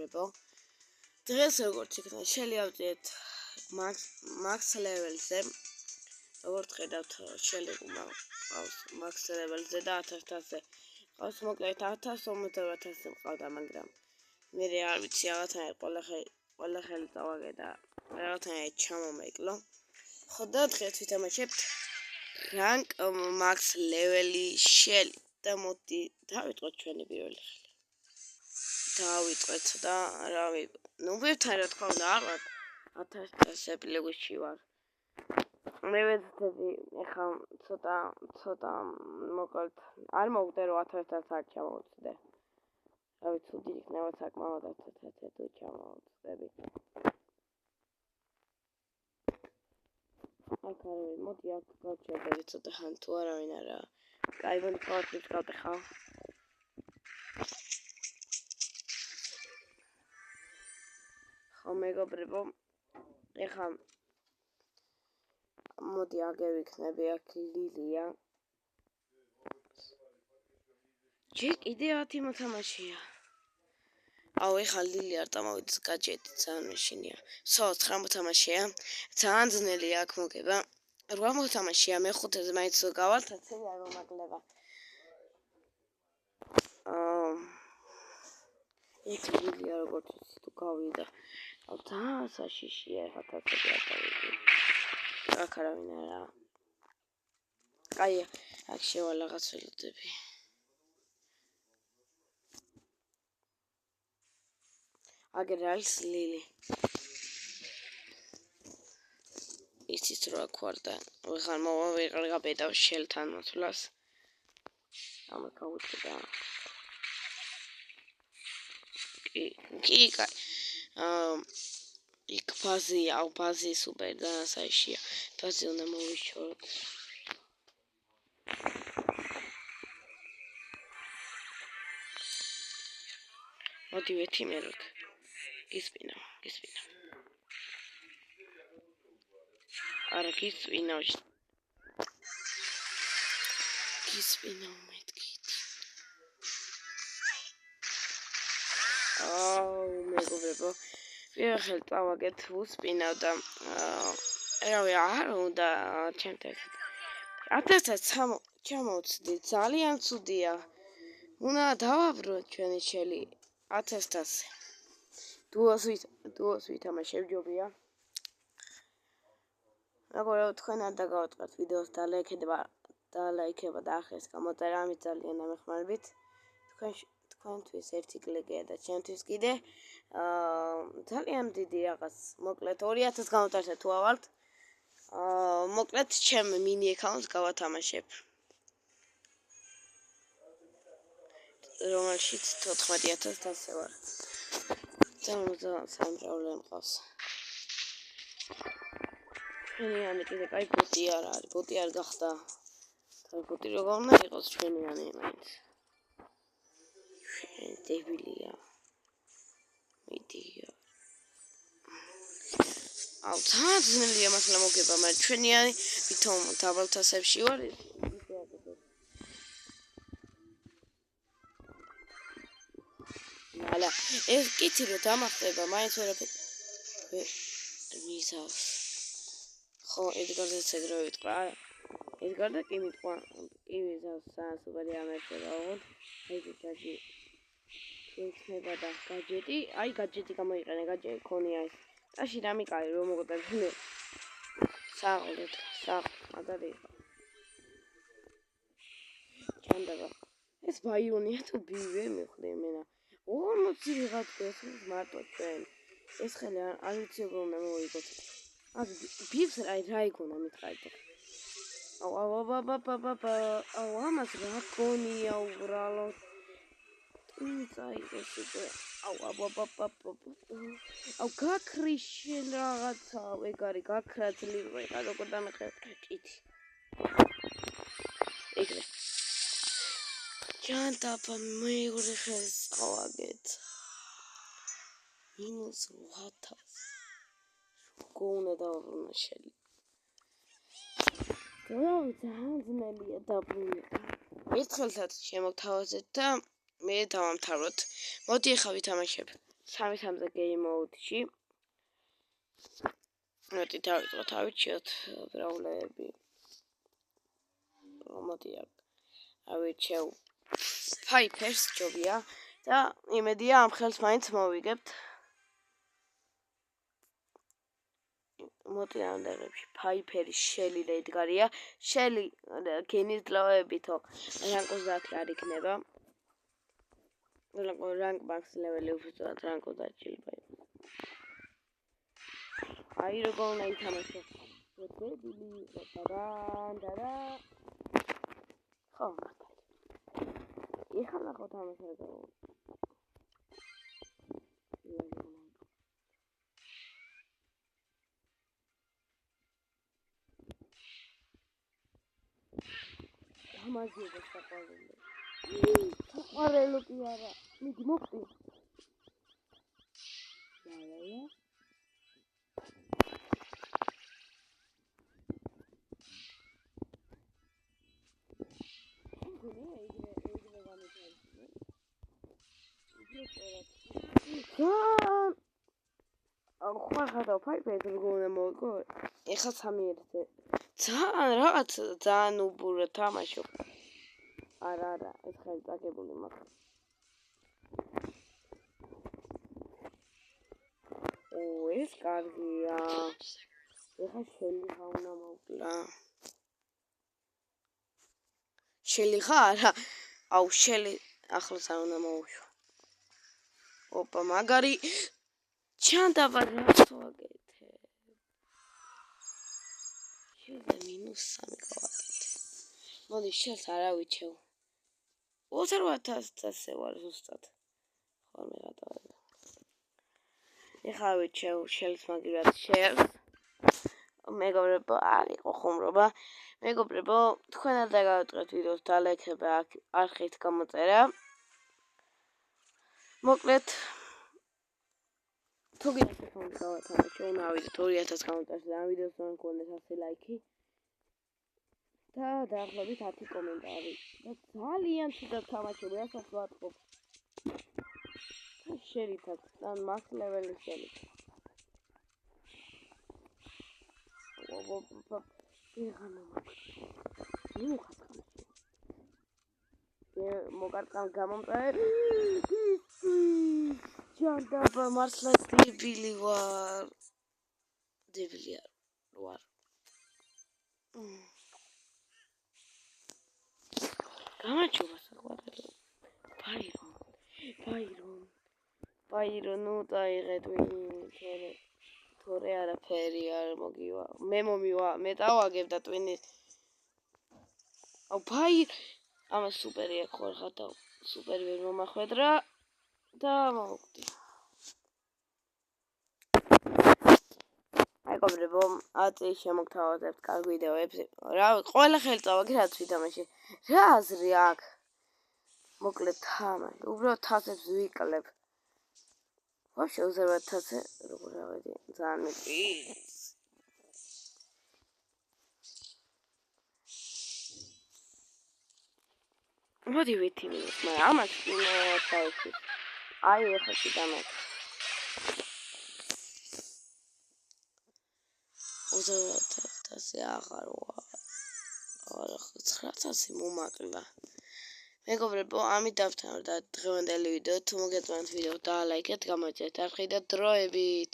მეგობრებო, დღეს როგორც იქნება შევავდეთ max level-ზე. როგორც ხედავთ, შეიძლება max level-ზე და 1000-ზე. ყავს მოკლედ 1000-5000-ზე მყავდა, მაგრამ მე არ ვიცი რაღაცნაირ ყველა ხელი წავაგე და რაღაცნაირ ჩამომეკლო. ხო და დღეს ვითამაშებთ rank max level-ი shell და მოდი დავიწყოთ ჩვენი პირველი ხელი. დავიწყეთ და რავი, ვებთან რა თქმა უნდა არ ვარ 1000 პლეგუსში ვარ. მე ვეცდები ეხლა ცოტა მოკლედ არ მოვდე რომ 1000-ს არ ჩამოვწდე. რავი, ცუდი იქნება საკმაოდ 1000-ზე თუ ჩამოვწდები. აკარე, მოდი აქ გავჩერდები ცოტა ხან თუ არავინ არა. კაი, მოდი პაუზით გავტეხავ. ხო მეგობრებო, ეხლა მოდი აგევიქნები აქ ლილია. ჯერ კიდე 10 მოთამაშეა. აუ ეხლა ლილი არ დამოვიდეს გაჯეტი ძალიან მეშინია. 9 მოთამაშეა. ძალიან ძნელია აქ მოგება. 8 მოთამაშეა, მე-5-ზე მაინც გავალთ, ასე არ მომაგლება. იქ ლილია როგორც იცი თუ გავიდა. აუ ძალიან საშიშია ეხლა თასები არ დავიდი. აქ არავინ არა. აი, აქ შევალ რაღაც ველოდები. აგერ არის ლილი. იცით რა ქვარ და ვიღარ მოვავიღარ გაბედავ შელთან მოსვლას. ამა გავუწდა. კი, კაი. იქ ბაზი სუპერ და საიშია. ბაზი უნდა მოვიშოროთ. მოდი ვეთიმეროთ. გისპინა. არა გისპინა მეთქით. მეგობრებო, პირველ ხელ წავაგეთ უსპინავ და რავი არ უნდა ჩემთან 1000-ს ჩამოვწდი, ძალიან ცუდია. უნდა დავაბრუნოთ ჩვენი შელი 1000-ზე. დუოს ვითამაშებ ჯობია. მეგობრებო, თქვენ არ დაგავაწყდეთ ვიდეოს და ლაიქება და ახეს გამოწერა, ამით ძალიან დამეხმარებით. თქვენთვის ერთი კლიკია და ჩემთვის კიდე ძალიან დიდი რაღაც. მოკლედ 2000 გამოტარდა თუ ავალთ. მოკლედ ჩემ მინი აკაუნტს გავათამაშებ. რომელშიც 14000 ვარ. ძალიან სამჭაულო მყავს. ჩვენიანი კიდე კაი ბოტი არ არის, ბოტი არ გახდა. და ბოტი როგორ უნდა იყოს ჩვენიანი მაინც. დებილია. მიდია. აუ ძალიან ძნელია მართლა მოგება, მაგრამ ჩვენიანი ვითომ დაბალთასებში ვარ. ალა, ეს კითი რომ დამახტება, მაინც ვერაფერი მისავს. ხო, ედგარდაც ეგრევე ვიტყვა. ედგარდა კი მიტყვა. კი მისავს ძალიან სუპერი ამერწება, ოღონდ აი გაჯეტი. ეცნება და გაჯეტი, აი გაჯეტი გამოიყენე, გაჯეტი ქონია ეს. ტაში დამიკარი რომ მოგდაგინე. საღოლეთ, ადარიღა. ჩანდაბა. ეს ბაიონია თუ ბივე მიხდი მენა. 40 ვიღაც ეს მარტო ჩვენ. ეს ხელი არ ვიცი როგორ უნდა მოვიგოთ. აქ ბივს რა იქონა მითხარით. აუ ამას რა ქონია უბრალოდ. წაი ესე. აუ გაქრიშენ რაღაცა, ეგარი გაქრა ძლივი ხა როგორ დამეხე კითი. ეგრე. ჯანტაფა მეორე ხელს წავაგეთ. -8000. გოუნა დავაბრუნა შელი. ძალიან ძნელია დაბრუნება. ერთხელთაც შემოგთავაზეთ და მე დავამთავროთ. მოდი ახლა ვითამაშებ. 3-3 game mode-ში. მოდი დავიწყოთ, ავიჩიოთ ბრაულერები. მოდი ავიჩევ Piper-ს ჯობია და იმედია ამ ხელს მაინც მოვიგებთ. მოდი ამდენებში Piper-ი Shelly და ედგარია. Shelly გენის დლოებითო რანკ 30 არ იქნება. რანკ max level-ი უბრალოდ რანკ 30 შეიძლება იყოს. აი როგორ უნდა ითამაშო. დებილი და ხო ეხლა ხო თამაშობ. ამაზია საყვარელი. საყვარელო კი არა. მიდი მოხდი. ლალა. ხარ Piper როგორ მოგო? ეხლა 3-1. ძალიან უბურა თამაშო. არა, ეს ხელი წაგებული მაქვს. ეს კარგია. ეხლა Shelly უნდა მოვკლა. Shelly ხარ? აუ Shelly ახლოს არ უნდა მოვუშვა. ოპა მაგარი ჩანდაბა რაცო აგეთე. შეიძლება -3 გავაკეთე. მოდი შელს არავიჩევ. 28,000-ზე ვარ ზუსტად. ხოლმე გადავედა. ეხლა ავიჩევ შელს მაგირად შელს. მეგობრებო, არ იყო ხუმრობა. მეგობრებო, თქვენ არ დაგავიწყეთ ვიდეოს და ლაიქება არხით გამოწერა. მოკლედ თუ გინდათ გავათამაშო, უნდა ავიდეთ 2000 კომენტარში და ამ ვიდეოს რომ გქონდეთ 100 ლაიქი და დაახლოებით 10 კომენტარი. და ძალიან ცუდად თამაშობ, რასაც ვატყობ. შერითაც და max level-ი შელი. მოგარტყამ გამომწარე. ჯანდაბა მართლა დებილი ვარ. დებილი ვარ. გამარჯობა საყვარელო. Byron, nu დაიღეთ ვინ თორე არაფერი არ მოგივა. მე მომივა, მე დავაგებ და ტვინის. აუ Byron, ამა სუპერია ხო ხარ და სუპერი ვერ მომახვედრა და მოვკვდი. მეგობრებო, აწი შემოგთავაზებთ კარგ ვიდეოებს. რა ყველა ხელი წავაგე რაც ვითამაშე. რა აზრი აქვს? მოკლედ თამაში, უბრალოდ თასებს ვიკლებ. ვაფშე უზარმათაზე როგორ ავედი ძალიან მეტყვის. მოდი ვითიმინოს, მაგრამ ამას წავეცი. აი ეხლა კიდამეთ. უზარმათაზე აღარ ვარ. 900 მომაკლა. მეგობრებო, ამით დავთანხმდა დღევანდელი ვიდეო. თუ მოგეწონათ ვიდეო, დალაიქეთ, გამოიწერეთ არხი და დროებით.